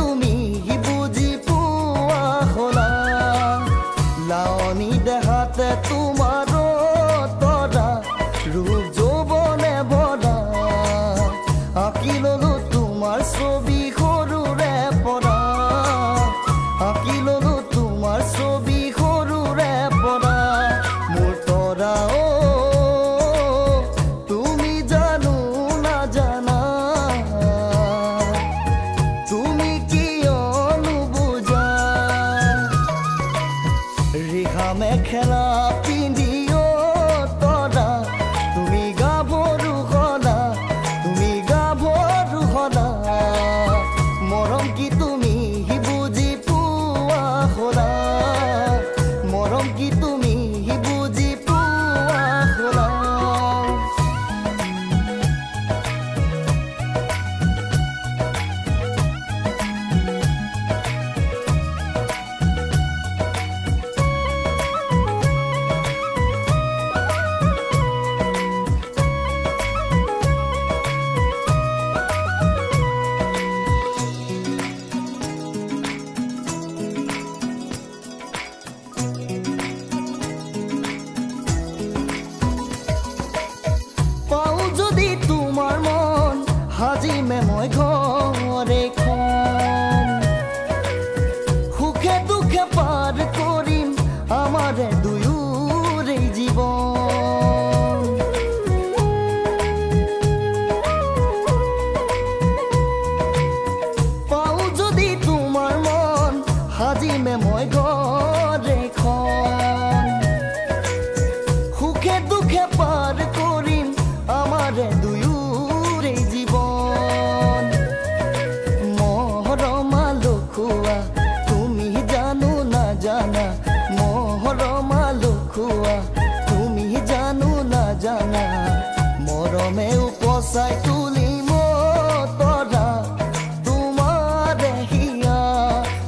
তুমি বুজি পোৱা হলা লাৱনী দেহাতে তোমাৰ তৰা ৰূপ যৌৱনে ভৰা আঁকি ললো তোমাৰ ছবি সৰুৰে পৰা আঁকি ললো তোমাৰ ছবি সৰুৰে পৰা মোৰ তৰা তুমি জানো নাজানা তুমি কিয় নুবুজা ৰিহা মেখেলা পিন্ধি তৰা তুমি গাভৰু হলা তুমি গাভৰু হলা মৰম কি তুমি বুজি পোৱা হলা মৰম কি তুমি বুজি পোৱা হলা হাজিমে মই ঘৰে খন সুখে দুখে পাৰ কৰিম আমাৰে দুয়োৰে জীৱন পাওঁ যদি তোমাৰ মন হাজিমে মই ঘৰে খন সুখে দুখে পাৰ কৰিম আমাৰে দুয়ো তুমি জানো না জানা মৰমে উপচাই তুলি তৰা তোমাৰ হিয়া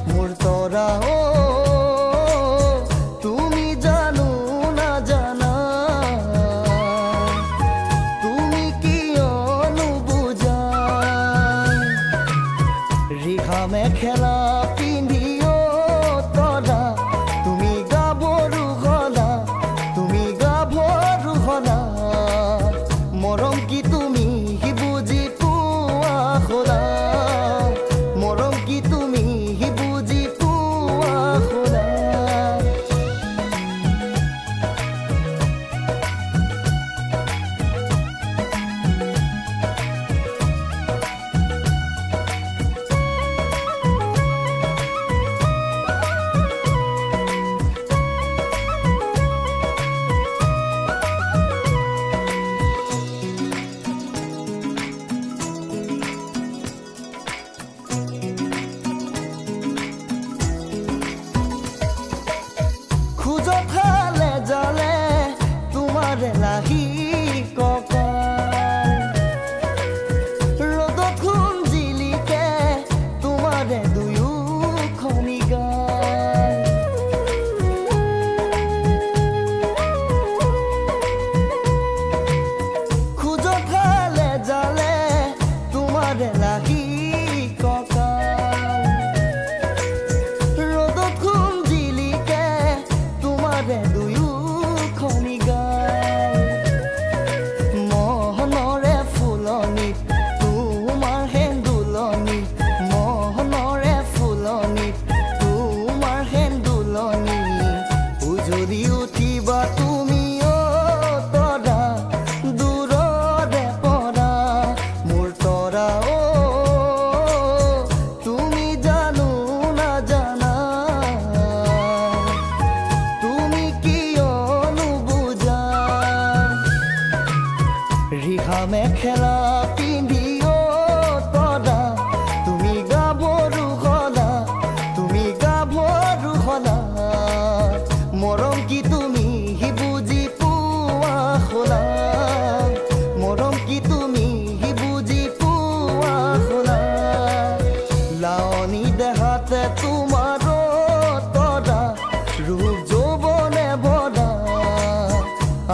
মোৰ তৰা তুমি জানো না জানা তুমি কিয় নুবুজা ৰিহা মেখেলা পিন্ধি তৰা তুমি গাভৰু হলা তুমি গাভৰু হলা মৰম কি তুমি বুজি পোৱা হলা মৰম কি তুমি বুজি পোৱা হলা খোজলে জালে তোমাৰে লাহি কপাল ৰ'দত খুঞ্জিলিকে তোমাৰে দুয়োখনি গাল খোজলে জালে তোমাৰে লাহি কপাল ৰ'দত খুঞ্জিলিকে দুয়োখনি গাল মোহনৰে ফুলনিত তোমাৰ হেন্দুলনি মোহনৰে ফুলনিত তোমাৰ হেন্দুলনি উজলি উঠিবা তুমি তৰা দূৰৰে পৰা মোৰ তৰা তুমি জানো না জানা ৰিহা মেখেলা পিন্ধি তৰা তুমি গাভৰু হলা তুমি গাভৰু হলা মৰম কি তুমি বুজি পোৱা হলা মৰম কি তুমি বুজি পোৱা হলা লাৱনী দেহাতে তোমাৰ তৰা ৰূপ যৌৱনে ভৰা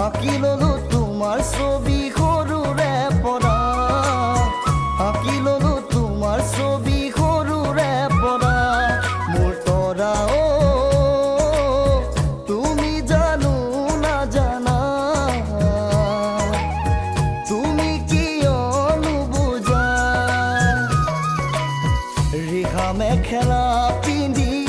আঁকি ললো তোমাৰ ছবি সৰুৰে পৰা আঁকি ললো তোমাৰ ছবি সৰুৰে মেখেলা পিন্ধি